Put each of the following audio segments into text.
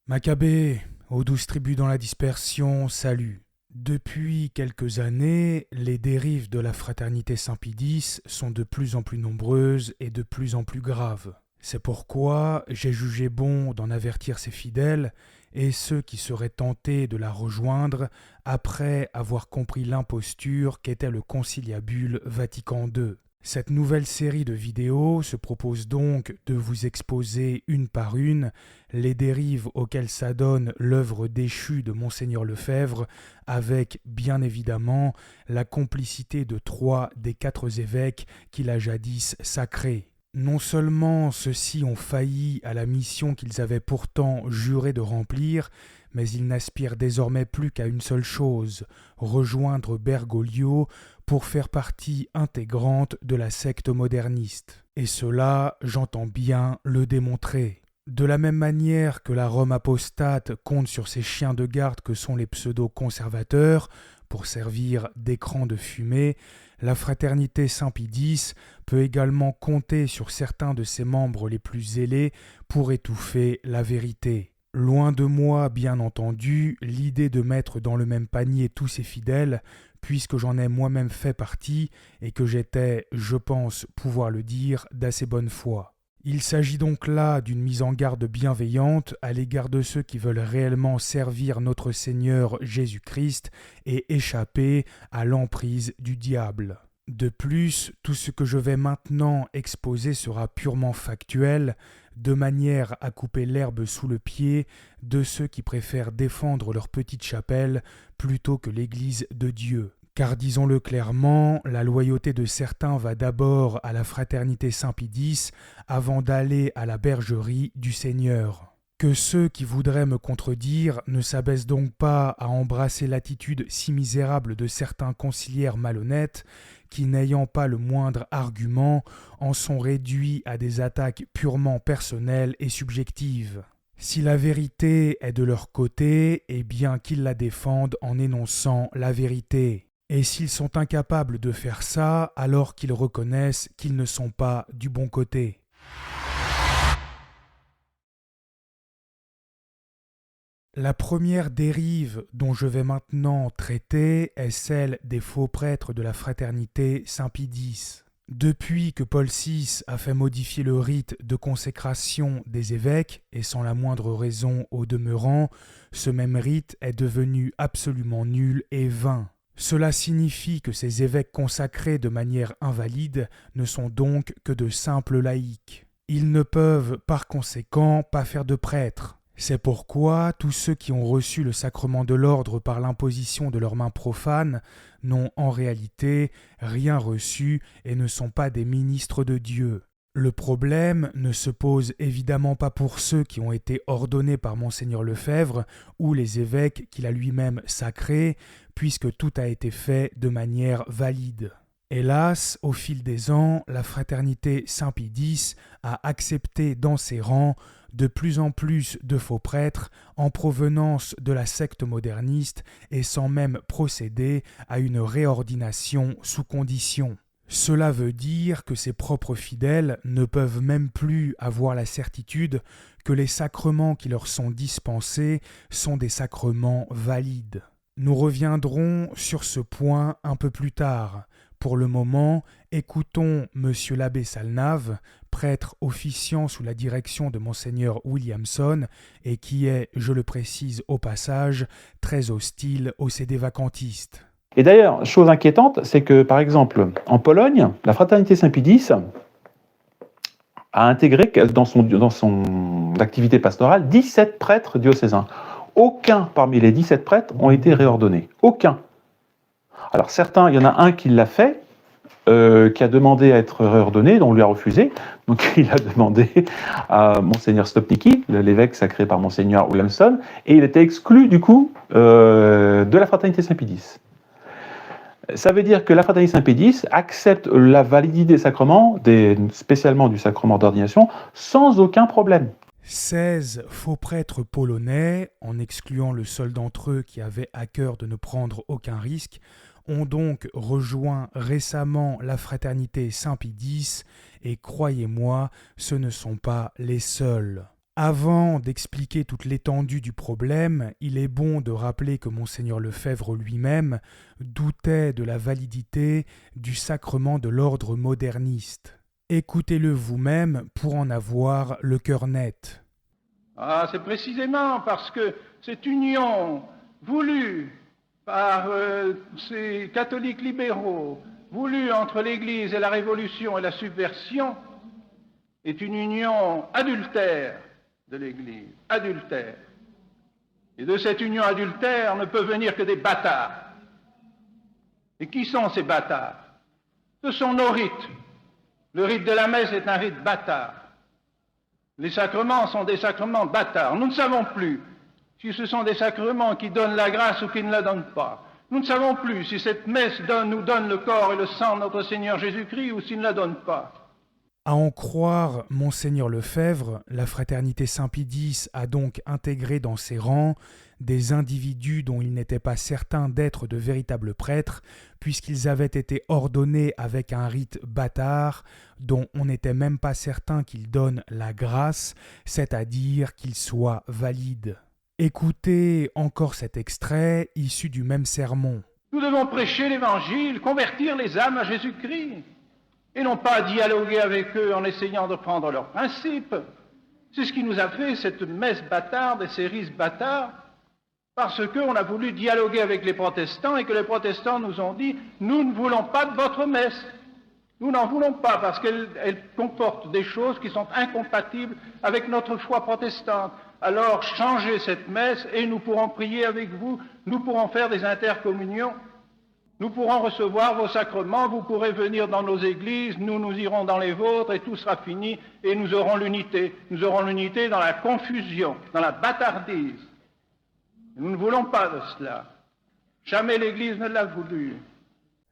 Maccabée, aux 12 tribus dans la dispersion, salut. Depuis quelques années, les dérives de la fraternité Saint-Pie-X sont de plus en plus nombreuses et de plus en plus graves. C'est pourquoi j'ai jugé bon d'en avertir ses fidèles et ceux qui seraient tentés de la rejoindre après avoir compris l'imposture qu'était le conciliabule Vatican II. Cette nouvelle série de vidéos se propose donc de vous exposer une par une les dérives auxquelles s'adonne l'œuvre déchue de Monseigneur Lefebvre, avec bien évidemment la complicité de 3 des 4 évêques qu'il a jadis sacrés. Non seulement ceux-ci ont failli à la mission qu'ils avaient pourtant juré de remplir, mais ils n'aspirent désormais plus qu'à une seule chose, rejoindre Bergoglio pour faire partie intégrante de la secte moderniste. Et cela, j'entends bien le démontrer. De la même manière que la Rome apostate compte sur ces chiens de garde que sont les pseudo-conservateurs pour servir d'écran de fumée, la fraternité Saint-Pie-X peut également compter sur certains de ses membres les plus zélés pour étouffer la vérité. Loin de moi, bien entendu, l'idée de mettre dans le même panier tous ses fidèles, puisque j'en ai moi-même fait partie et que j'étais, je pense pouvoir le dire, d'assez bonne foi. Il s'agit donc là d'une mise en garde bienveillante à l'égard de ceux qui veulent réellement servir notre Seigneur Jésus-Christ et échapper à l'emprise du diable. De plus, tout ce que je vais maintenant exposer sera purement factuel, de manière à couper l'herbe sous le pied de ceux qui préfèrent défendre leur petite chapelle plutôt que l'Église de Dieu. Car disons-le clairement, la loyauté de certains va d'abord à la fraternité Saint-Pie-X avant d'aller à la bergerie du Seigneur. Que ceux qui voudraient me contredire ne s'abaissent donc pas à embrasser l'attitude si misérable de certains conciliaires malhonnêtes qui, n'ayant pas le moindre argument, en sont réduits à des attaques purement personnelles et subjectives. Si la vérité est de leur côté, eh bien qu'ils la défendent en énonçant la vérité. Et s'ils sont incapables de faire ça, alors qu'ils reconnaissent qu'ils ne sont pas du bon côté. La première dérive dont je vais maintenant traiter est celle des faux prêtres de la fraternité Saint-Pie-X. Depuis que Paul VI a fait modifier le rite de consécration des évêques, et sans la moindre raison au demeurant, ce même rite est devenu absolument nul et vain. Cela signifie que ces évêques consacrés de manière invalide ne sont donc que de simples laïcs. Ils ne peuvent par conséquent pas faire de prêtres. C'est pourquoi tous ceux qui ont reçu le sacrement de l'ordre par l'imposition de leurs mains profanes n'ont en réalité rien reçu et ne sont pas des ministres de Dieu. Le problème ne se pose évidemment pas pour ceux qui ont été ordonnés par Monseigneur Lefebvre ou les évêques qu'il a lui-même sacrés, puisque tout a été fait de manière valide. Hélas, au fil des ans, la fraternité Saint-Pie-X a accepté dans ses rangs de plus en plus de faux prêtres en provenance de la secte moderniste et sans même procéder à une réordination sous condition. Cela veut dire que ses propres fidèles ne peuvent même plus avoir la certitude que les sacrements qui leur sont dispensés sont des sacrements valides. Nous reviendrons sur ce point un peu plus tard. Pour le moment, écoutons Monsieur l'abbé Salnave, prêtre officiant sous la direction de Monseigneur Williamson et qui est, je le précise au passage, très hostile aux sédévacantistes. Et d'ailleurs, chose inquiétante, c'est que, par exemple, en Pologne, la fraternité Saint-Pie-X a intégré dans son activité pastorale 17 prêtres diocésains. Aucun parmi les 17 prêtres ont été réordonnés. Aucun. Alors certains, il y en a un qui l'a fait, qui a demandé à être réordonné, dont on lui a refusé. Donc il a demandé à Monseigneur Stopnicki, l'évêque sacré par Monseigneur Williamson, et il était exclu du coup de la fraternité Saint-Pie-X. Ça veut dire que la fraternité Saint-Pie-X accepte la validité des sacrements, spécialement du sacrement d'ordination, sans aucun problème. 16 faux prêtres polonais, en excluant le seul d'entre eux qui avait à cœur de ne prendre aucun risque, ont donc rejoint récemment la fraternité Saint-Pie-X et croyez-moi, ce ne sont pas les seuls. Avant d'expliquer toute l'étendue du problème, il est bon de rappeler que monseigneur Lefebvre lui-même doutait de la validité du sacrement de l'ordre moderniste. Écoutez-le vous-même pour en avoir le cœur net. Ah, c'est précisément parce que cette union voulue par ces catholiques libéraux, voulue entre l'Église et la Révolution et la subversion, est une union adultère de l'Église, adultère. Et de cette union adultère ne peut venir que des bâtards. Et qui sont ces bâtards? Ce sont nos rites. Le rite de la messe est un rite bâtard. Les sacrements sont des sacrements bâtards. Nous ne savons plus si ce sont des sacrements qui donnent la grâce ou qui ne la donnent pas. Nous ne savons plus si cette messe nous donne le corps et le sang de notre Seigneur Jésus-Christ ou s'il ne la donne pas. À en croire monseigneur Lefebvre, la fraternité Saint-Pie-X a donc intégré dans ses rangs des individus dont il n'était pas certain d'être de véritables prêtres, puisqu'ils avaient été ordonnés avec un rite bâtard dont on n'était même pas certain qu'il donne la grâce, c'est-à-dire qu'il soit valide. Écoutez encore cet extrait issu du même sermon. Nous devons prêcher l'Évangile, convertir les âmes à Jésus-Christ, et non pas dialoguer avec eux en essayant de prendre leurs principes. C'est ce qui nous a fait cette messe bâtarde et ces rites bâtards, parce qu'on a voulu dialoguer avec les protestants et que les protestants nous ont dit « Nous ne voulons pas de votre messe. Nous n'en voulons pas parce qu'elle comporte des choses qui sont incompatibles avec notre foi protestante. Alors changez cette messe et nous pourrons prier avec vous, nous pourrons faire des intercommunions. Nous pourrons recevoir vos sacrements, vous pourrez venir dans nos églises, nous irons dans les vôtres et tout sera fini et nous aurons l'unité. Nous aurons l'unité dans la confusion, dans la bâtardise. Nous ne voulons pas de cela. Jamais l'Église ne l'a voulu.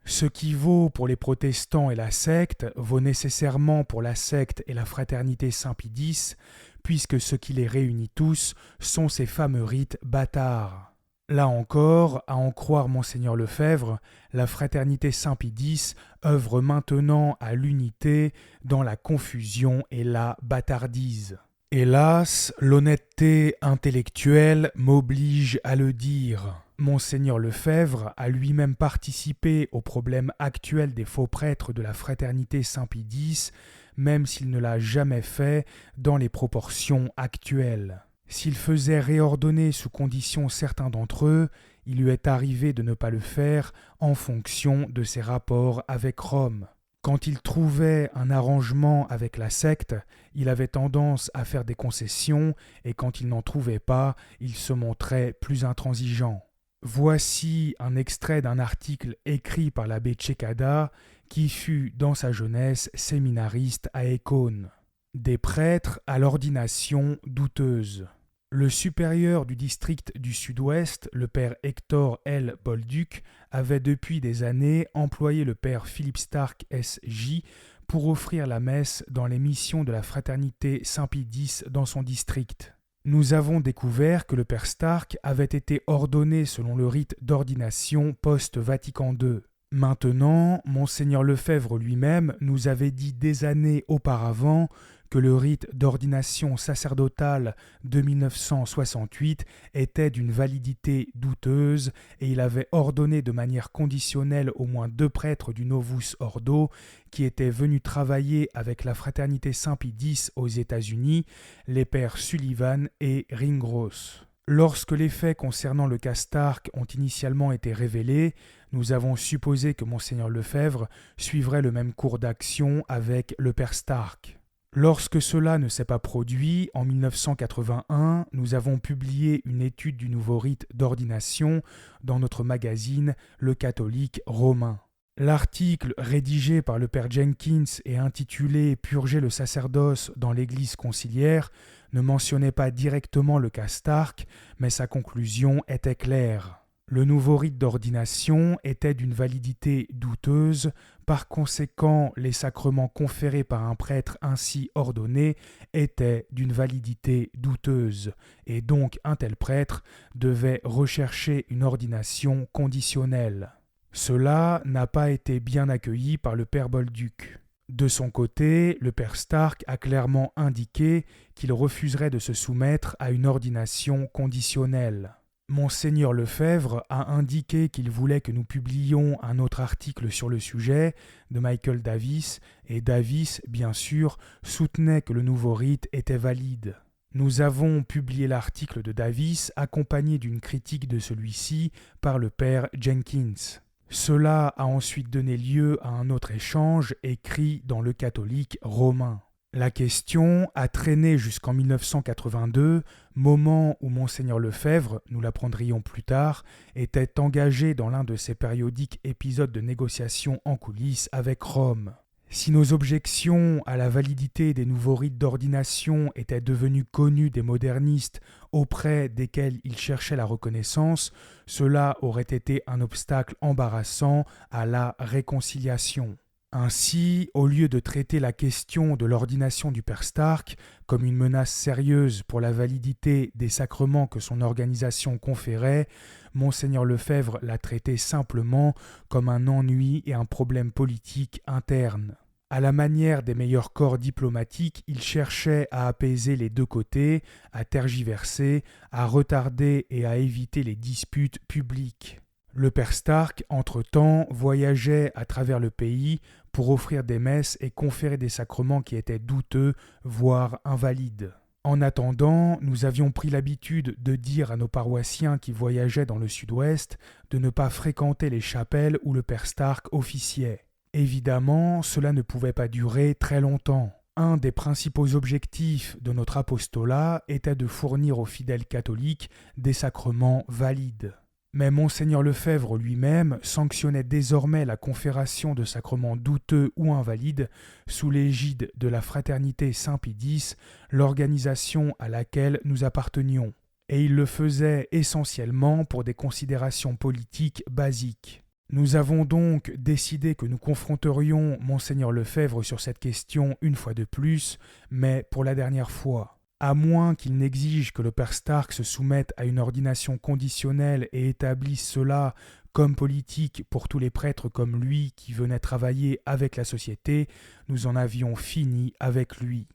Ce qui vaut pour les protestants et la secte vaut nécessairement pour la secte et la fraternité Saint-Pie-X, puisque ce qui les réunit tous sont ces fameux rites bâtards. Là encore, à en croire monseigneur Lefebvre, la fraternité Saint-Pie-X œuvre maintenant à l'unité dans la confusion et la bâtardise. Hélas, l'honnêteté intellectuelle m'oblige à le dire. Monseigneur Lefebvre a lui-même participé au problème actuel des faux prêtres de la fraternité Saint-Pie-X, même s'il ne l'a jamais fait dans les proportions actuelles. S'il faisait réordonner sous condition certains d'entre eux, il lui est arrivé de ne pas le faire en fonction de ses rapports avec Rome. Quand il trouvait un arrangement avec la secte, il avait tendance à faire des concessions, et quand il n'en trouvait pas, il se montrait plus intransigeant. Voici un extrait d'un article écrit par l'abbé Cecada, qui fut dans sa jeunesse séminariste à Écône. Des prêtres à l'ordination douteuse. Le supérieur du district du Sud-Ouest, le père Hector L. Bolduc, avait depuis des années employé le père Philippe Stark S.J. pour offrir la messe dans les missions de la fraternité Saint-Pie-X dans son district. Nous avons découvert que le père Stark avait été ordonné selon le rite d'ordination post-Vatican II. Maintenant, monseigneur Lefebvre lui-même nous avait dit des années auparavant que le rite d'ordination sacerdotale de 1968 était d'une validité douteuse et il avait ordonné de manière conditionnelle au moins 2 prêtres du Novus Ordo qui étaient venus travailler avec la fraternité Saint-Pie-X aux États-Unis, les pères Sullivan et Ringross. Lorsque les faits concernant le cas Stark ont initialement été révélés, nous avons supposé que monseigneur Lefebvre suivrait le même cours d'action avec le père Stark. Lorsque cela ne s'est pas produit, en 1981, nous avons publié une étude du nouveau rite d'ordination dans notre magazine Le Catholique Romain. L'article rédigé par le père Jenkins et intitulé « Purger le sacerdoce dans l'Église conciliaire » ne mentionnait pas directement le cas Stark, mais sa conclusion était claire. Le nouveau rite d'ordination était d'une validité douteuse, par conséquent les sacrements conférés par un prêtre ainsi ordonné étaient d'une validité douteuse, et donc un tel prêtre devait rechercher une ordination conditionnelle. Cela n'a pas été bien accueilli par le père Bolduc. De son côté, le père Stark a clairement indiqué qu'il refuserait de se soumettre à une ordination conditionnelle. Monseigneur Lefebvre a indiqué qu'il voulait que nous publiions un autre article sur le sujet de Michael Davis, et Davis, bien sûr, soutenait que le nouveau rite était valide. Nous avons publié l'article de Davis accompagné d'une critique de celui-ci par le père Jenkins. Cela a ensuite donné lieu à un autre échange écrit dans le catholique romain. La question a traîné jusqu'en 1982, moment où Monseigneur Lefebvre, nous l'apprendrions plus tard, était engagé dans l'un de ses périodiques épisodes de négociations en coulisses avec Rome. Si nos objections à la validité des nouveaux rites d'ordination étaient devenues connues des modernistes auprès desquels ils cherchaient la reconnaissance, cela aurait été un obstacle embarrassant à la réconciliation. Ainsi, au lieu de traiter la question de l'ordination du père Stark comme une menace sérieuse pour la validité des sacrements que son organisation conférait, Monseigneur Lefebvre l'a traité simplement comme un ennui et un problème politique interne. À la manière des meilleurs corps diplomatiques, il cherchait à apaiser les deux côtés, à tergiverser, à retarder et à éviter les disputes publiques. Le père Stark, entre-temps, voyageait à travers le pays pour offrir des messes et conférer des sacrements qui étaient douteux, voire invalides. En attendant, nous avions pris l'habitude de dire à nos paroissiens qui voyageaient dans le sud-ouest de ne pas fréquenter les chapelles où le père Stark officiait. Évidemment, cela ne pouvait pas durer très longtemps. Un des principaux objectifs de notre apostolat était de fournir aux fidèles catholiques des sacrements valides. Mais Monseigneur Lefebvre lui-même sanctionnait désormais la confération de sacrements douteux ou invalides sous l'égide de la Fraternité Saint-Pie X, l'organisation à laquelle nous appartenions. Et il le faisait essentiellement pour des considérations politiques basiques. Nous avons donc décidé que nous confronterions Monseigneur Lefebvre sur cette question une fois de plus, mais pour la dernière fois. À moins qu'il n'exige que le père Stark se soumette à une ordination conditionnelle et établisse cela comme politique pour tous les prêtres comme lui qui venaient travailler avec la société, nous en avions fini avec lui.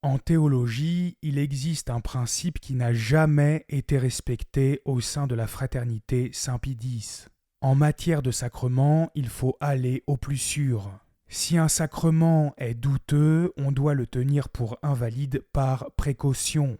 En théologie, il existe un principe qui n'a jamais été respecté au sein de la fraternité Saint-Pie X. En matière de sacrement, il faut aller au plus sûr. Si un sacrement est douteux, on doit le tenir pour invalide par précaution.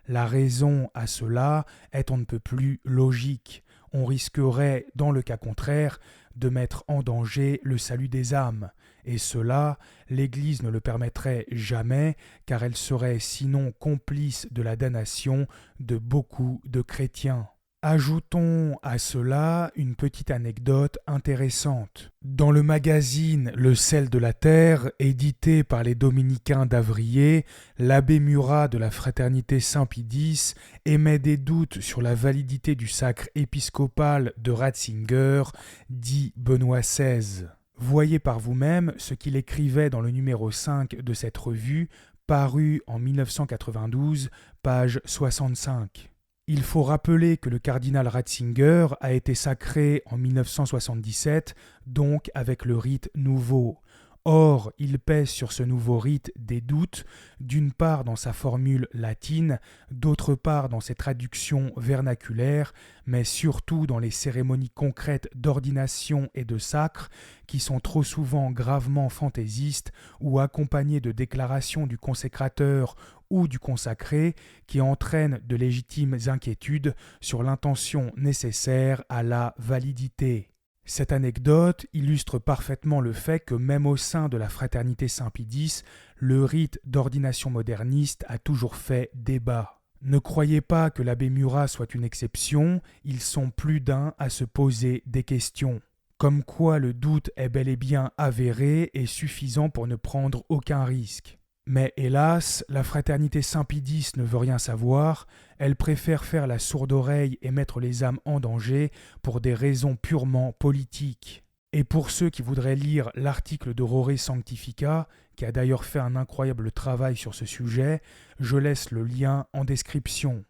La raison à cela est on ne peut plus logique. On risquerait, dans le cas contraire, de mettre en danger le salut des âmes. Et cela, l'Église ne le permettrait jamais, car elle serait sinon complice de la damnation de beaucoup de chrétiens. Ajoutons à cela une petite anecdote intéressante. Dans le magazine Le sel de la terre, édité par les dominicains d'Avrier, l'abbé Murat de la fraternité Saint-Pie X émet des doutes sur la validité du sacre épiscopal de Ratzinger, dit Benoît XVI. Voyez par vous-même ce qu'il écrivait dans le numéro 5 de cette revue, paru en 1992, page 65. Il faut rappeler que le cardinal Ratzinger a été sacré en 1977, donc avec le rite nouveau. Or, il pèse sur ce nouveau rite des doutes, d'une part dans sa formule latine, d'autre part dans ses traductions vernaculaires, mais surtout dans les cérémonies concrètes d'ordination et de sacre, qui sont trop souvent gravement fantaisistes ou accompagnées de déclarations du consécrateur ou du consacré qui entraînent de légitimes inquiétudes sur l'intention nécessaire à la validité. Cette anecdote illustre parfaitement le fait que même au sein de la fraternité Saint-Pie X, le rite d'ordination moderniste a toujours fait débat. Ne croyez pas que l'abbé Murat soit une exception, ils sont plus d'un à se poser des questions. Comme quoi le doute est bel et bien avéré et suffisant pour ne prendre aucun risque. Mais hélas, la fraternité Saint-Pie X ne veut rien savoir, elle préfère faire la sourde oreille et mettre les âmes en danger pour des raisons purement politiques. Et pour ceux qui voudraient lire l'article de Rore Sanctifica, qui a d'ailleurs fait un incroyable travail sur ce sujet, je laisse le lien en description.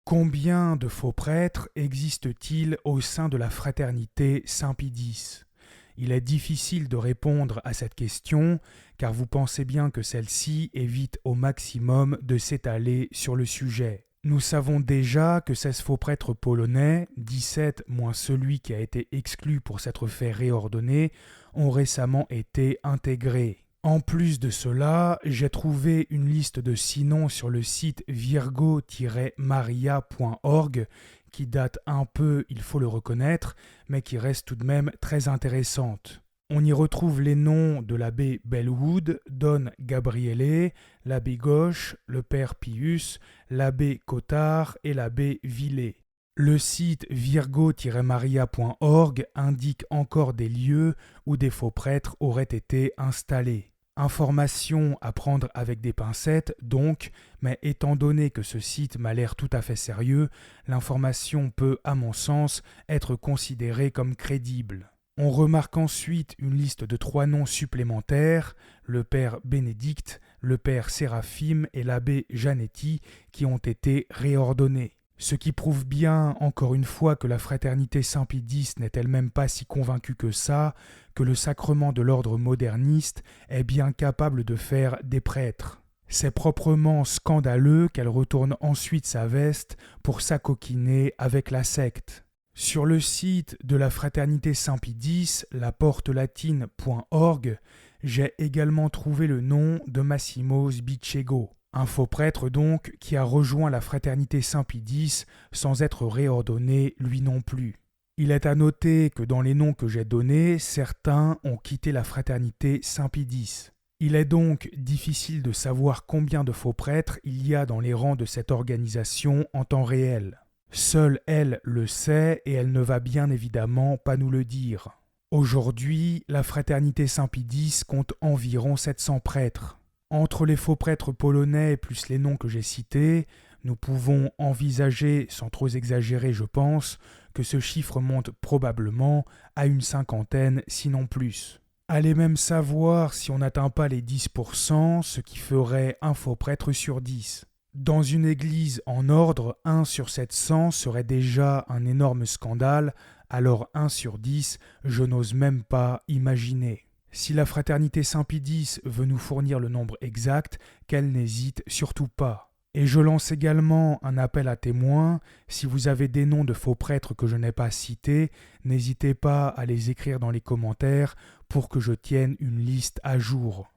Combien de faux prêtres existent-ils au sein de la fraternité Saint-Pie-X ? Il est difficile de répondre à cette question, car vous pensez bien que celle-ci évite au maximum de s'étaler sur le sujet. Nous savons déjà que 16 faux prêtres polonais, 17 moins celui qui a été exclu pour s'être fait réordonner, ont récemment été intégrés. En plus de cela, j'ai trouvé une liste de 6 noms sur le site virgo-maria.org qui date un peu, il faut le reconnaître, mais qui reste tout de même très intéressante. On y retrouve les noms de l'abbé Bellwood, Don Gabriele, l'abbé Gauche, le père Pius, l'abbé Cottard et l'abbé Villet. Le site virgo-maria.org indique encore des lieux où des faux prêtres auraient été installés. Information à prendre avec des pincettes donc, mais étant donné que ce site m'a l'air tout à fait sérieux, l'information peut, à mon sens, être considérée comme crédible. On remarque ensuite une liste de 3 noms supplémentaires, le père Bénédicte, le père Séraphime et l'abbé Janetti, qui ont été réordonnés. Ce qui prouve bien, encore une fois, que la fraternité Saint-Pie-X n'est elle-même pas si convaincue que ça, que le sacrement de l'ordre moderniste est bien capable de faire des prêtres. C'est proprement scandaleux qu'elle retourne ensuite sa veste pour s'acoquiner avec la secte. Sur le site de la fraternité Saint-Pie-X, laportelatine.org, j'ai également trouvé le nom de Massimo Sbicego. Un faux prêtre donc qui a rejoint la fraternité Saint-Pie-X sans être réordonné lui non plus. Il est à noter que dans les noms que j'ai donnés, certains ont quitté la fraternité Saint-Pie-X. Il est donc difficile de savoir combien de faux prêtres il y a dans les rangs de cette organisation en temps réel. Seule elle le sait et elle ne va bien évidemment pas nous le dire. Aujourd'hui, la fraternité Saint-Pie-X compte environ 700 prêtres. Entre les faux prêtres polonais plus les noms que j'ai cités, nous pouvons envisager, sans trop exagérer je pense, que ce chiffre monte probablement à une 50aine, sinon plus. Allez même savoir si on n'atteint pas les 10%, ce qui ferait un faux prêtre sur 10. Dans une église en ordre, 1 sur 700 serait déjà un énorme scandale, alors 1 sur 10, je n'ose même pas imaginer. Si la fraternité Saint-Pie-X veut nous fournir le nombre exact, qu'elle n'hésite surtout pas. Et je lance également un appel à témoins. Si vous avez des noms de faux prêtres que je n'ai pas cités, n'hésitez pas à les écrire dans les commentaires pour que je tienne une liste à jour.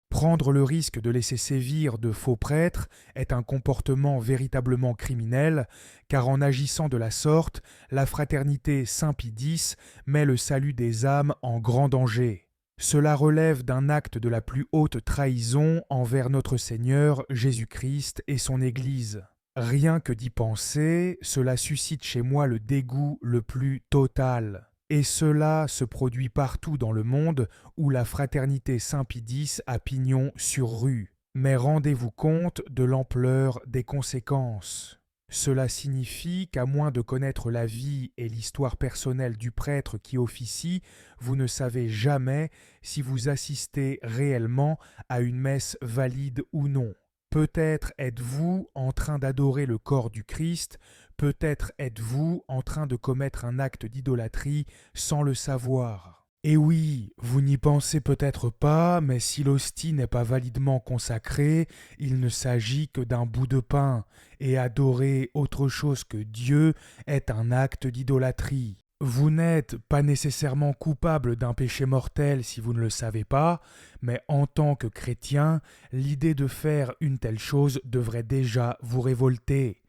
Prendre le risque de laisser sévir de faux prêtres est un comportement véritablement criminel, car en agissant de la sorte, la fraternité Saint-Pie-X met le salut des âmes en grand danger. Cela relève d'un acte de la plus haute trahison envers notre Seigneur Jésus-Christ et son Église. Rien que d'y penser, cela suscite chez moi le dégoût le plus total. Et cela se produit partout dans le monde où la fraternité Saint-Pie-X a pignon sur rue. Mais rendez-vous compte de l'ampleur des conséquences. Cela signifie qu'à moins de connaître la vie et l'histoire personnelle du prêtre qui officie, vous ne savez jamais si vous assistez réellement à une messe valide ou non. Peut-être êtes-vous en train d'adorer le corps du Christ, peut-être êtes-vous en train de commettre un acte d'idolâtrie sans le savoir. Et oui, vous n'y pensez peut-être pas, mais si l'hostie n'est pas validement consacrée, il ne s'agit que d'un bout de pain, et adorer autre chose que Dieu est un acte d'idolâtrie. Vous n'êtes pas nécessairement coupable d'un péché mortel si vous ne le savez pas, mais en tant que chrétien, l'idée de faire une telle chose devrait déjà vous révolter.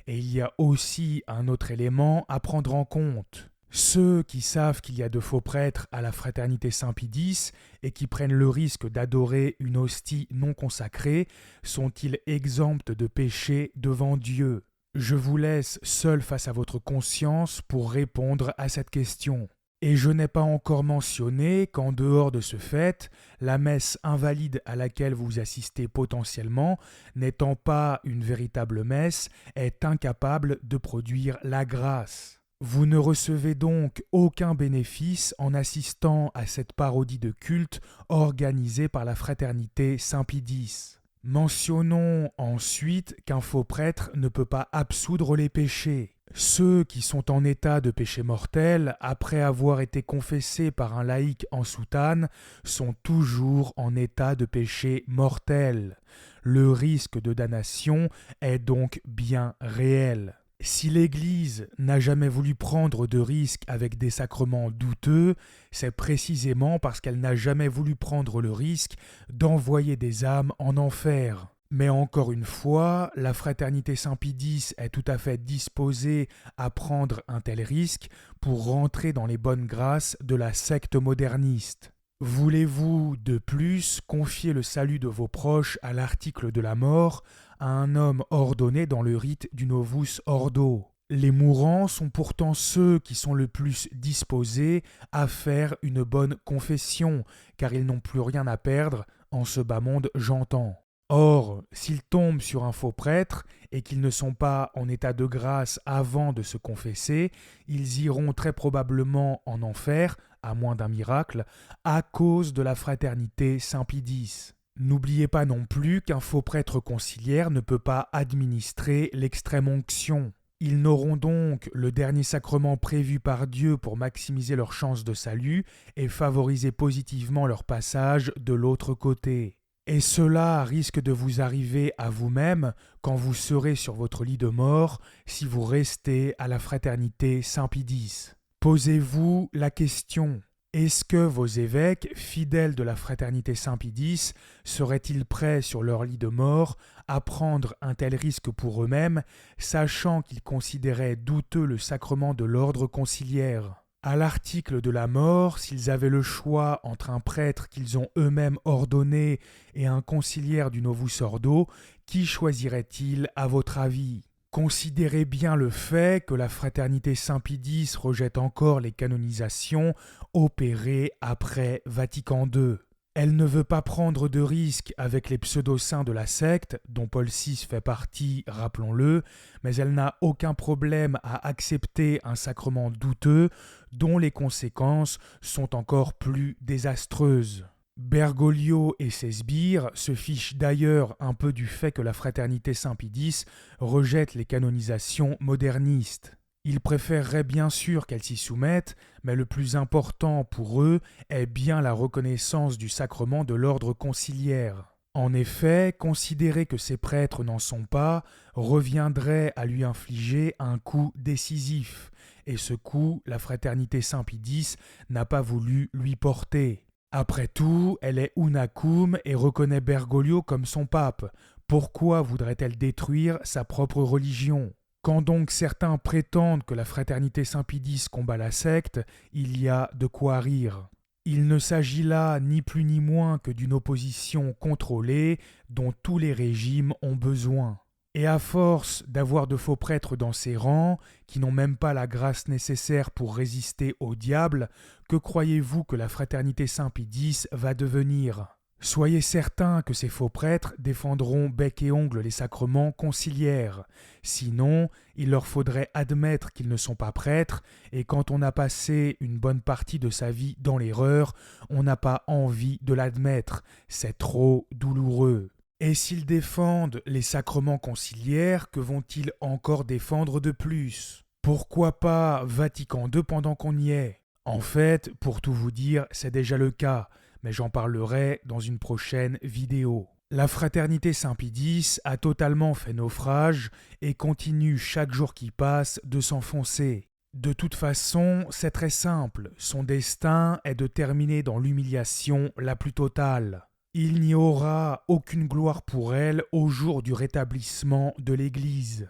Et il y a aussi un autre élément à prendre en compte. Ceux qui savent qu'il y a de faux prêtres à la fraternité Saint-Pie-X et qui prennent le risque d'adorer une hostie non consacrée, sont-ils exempts de péché devant Dieu ? Je vous laisse seul face à votre conscience pour répondre à cette question. Et je n'ai pas encore mentionné qu'en dehors de ce fait, la messe invalide à laquelle vous assistez potentiellement, n'étant pas une véritable messe, est incapable de produire la grâce. Vous ne recevez donc aucun bénéfice en assistant à cette parodie de culte organisée par la fraternité Saint-Pie-X. Mentionnons ensuite qu'un faux prêtre ne peut pas absoudre les péchés. Ceux qui sont en état de péché mortel, après avoir été confessés par un laïc en soutane, sont toujours en état de péché mortel. Le risque de damnation est donc bien réel. Si l'Église n'a jamais voulu prendre de risques avec des sacrements douteux, c'est précisément parce qu'elle n'a jamais voulu prendre le risque d'envoyer des âmes en enfer. Mais encore une fois, la fraternité Saint-Pie-X est tout à fait disposée à prendre un tel risque pour rentrer dans les bonnes grâces de la secte moderniste. Voulez-vous, de plus, confier le salut de vos proches à l'article de la mort à un homme ordonné dans le rite du Novus Ordo? Les mourants sont pourtant ceux qui sont le plus disposés à faire une bonne confession, car ils n'ont plus rien à perdre en ce bas monde j'entends. Or, s'ils tombent sur un faux prêtre et qu'ils ne sont pas en état de grâce avant de se confesser, ils iront très probablement en enfer, à moins d'un miracle, à cause de la fraternité Saint-Pie-X. N'oubliez pas non plus qu'un faux prêtre conciliaire ne peut pas administrer l'extrême-onction. Ils n'auront donc le dernier sacrement prévu par Dieu pour maximiser leurs chances de salut et favoriser positivement leur passage de l'autre côté. Et cela risque de vous arriver à vous-même quand vous serez sur votre lit de mort si vous restez à la fraternité Saint-Pie-X. Posez-vous la question, est-ce que vos évêques, fidèles de la fraternité Saint-Pie-X, seraient-ils prêts sur leur lit de mort à prendre un tel risque pour eux-mêmes, sachant qu'ils considéraient douteux le sacrement de l'ordre conciliaire ? À l'article de la mort, s'ils avaient le choix entre un prêtre qu'ils ont eux-mêmes ordonné et un conciliaire du Novus Ordo, qui choisiraient-ils à votre avis ? Considérez bien le fait que la fraternité Saint-Pie-X rejette encore les canonisations opérées après Vatican II. Elle ne veut pas prendre de risques avec les pseudo-saints de la secte, dont Paul VI fait partie, rappelons-le, mais elle n'a aucun problème à accepter un sacrement douteux dont les conséquences sont encore plus désastreuses. Bergoglio et ses sbires se fichent d'ailleurs un peu du fait que la fraternité Saint-Pie-X rejette les canonisations modernistes. Ils préféreraient bien sûr qu'elles s'y soumettent, mais le plus important pour eux est bien la reconnaissance du sacrement de l'ordre conciliaire. En effet, considérer que ces prêtres n'en sont pas reviendrait à lui infliger un coup décisif, et ce coup, la fraternité Saint-Pie-X n'a pas voulu lui porter. Après tout, elle est una cum et reconnaît Bergoglio comme son pape. Pourquoi voudrait-elle détruire sa propre religion ? Quand donc certains prétendent que la fraternité Saint-Pie-X combat la secte, il y a de quoi rire. Il ne s'agit là ni plus ni moins que d'une opposition contrôlée dont tous les régimes ont besoin. Et à force d'avoir de faux prêtres dans ses rangs, qui n'ont même pas la grâce nécessaire pour résister au diable, que croyez-vous que la fraternité Saint-Pie-X va devenir ? Soyez certains que ces faux prêtres défendront bec et ongle les sacrements conciliaires. Sinon, il leur faudrait admettre qu'ils ne sont pas prêtres, et quand on a passé une bonne partie de sa vie dans l'erreur, on n'a pas envie de l'admettre. C'est trop douloureux. Et s'ils défendent les sacrements conciliaires, que vont-ils encore défendre de plus ? Pourquoi pas Vatican II pendant qu'on y est ? En fait, pour tout vous dire, c'est déjà le cas, mais j'en parlerai dans une prochaine vidéo. La fraternité Saint-Pie-X a totalement fait naufrage et continue chaque jour qui passe de s'enfoncer. De toute façon, c'est très simple, son destin est de terminer dans l'humiliation la plus totale. Il n'y aura aucune gloire pour elle au jour du rétablissement de l'Église.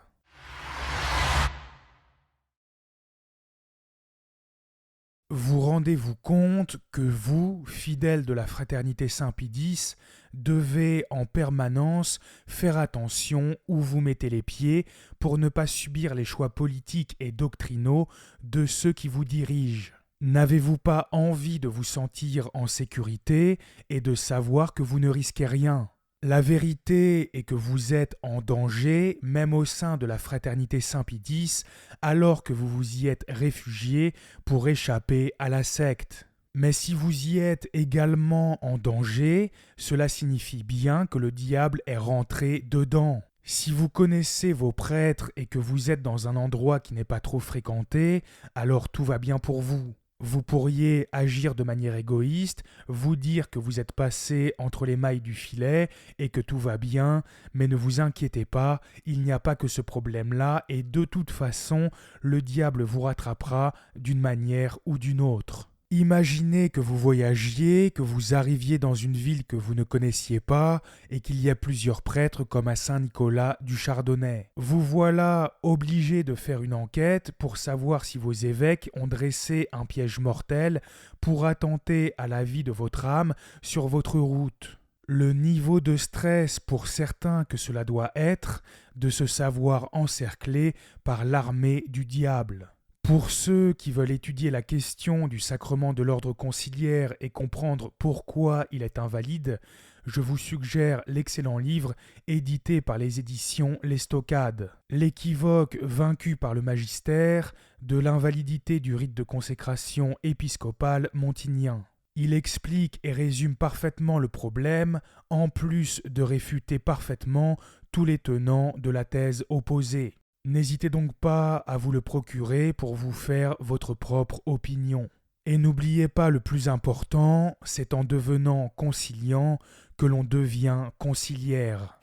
Vous rendez-vous compte que vous, fidèles de la fraternité Saint-Pie-X, devez en permanence faire attention où vous mettez les pieds pour ne pas subir les choix politiques et doctrinaux de ceux qui vous dirigent. N'avez-vous pas envie de vous sentir en sécurité et de savoir que vous ne risquez rien ? La vérité est que vous êtes en danger, même au sein de la fraternité Saint-Pie X, alors que vous vous y êtes réfugié pour échapper à la secte. Mais si vous y êtes également en danger, cela signifie bien que le diable est rentré dedans. Si vous connaissez vos prêtres et que vous êtes dans un endroit qui n'est pas trop fréquenté, alors tout va bien pour vous. Vous pourriez agir de manière égoïste, vous dire que vous êtes passé entre les mailles du filet et que tout va bien, mais ne vous inquiétez pas, il n'y a pas que ce problème-là et de toute façon, le diable vous rattrapera d'une manière ou d'une autre. Imaginez que vous voyagiez, que vous arriviez dans une ville que vous ne connaissiez pas et qu'il y a plusieurs prêtres comme à Saint-Nicolas du Chardonnay. Vous voilà obligé de faire une enquête pour savoir si vos évêques ont dressé un piège mortel pour attenter à la vie de votre âme sur votre route. Le niveau de stress pour certains que cela doit être de se savoir encerclé par l'armée du diable. Pour ceux qui veulent étudier la question du sacrement de l'ordre conciliaire et comprendre pourquoi il est invalide, je vous suggère l'excellent livre édité par les éditions Les Stockades. L'équivoque vaincu par le magistère de l'invalidité du rite de consécration épiscopal montignien. Il explique et résume parfaitement le problème, en plus de réfuter parfaitement tous les tenants de la thèse opposée. N'hésitez donc pas à vous le procurer pour vous faire votre propre opinion. Et n'oubliez pas le plus important, c'est en devenant conciliant que l'on devient conciliaire.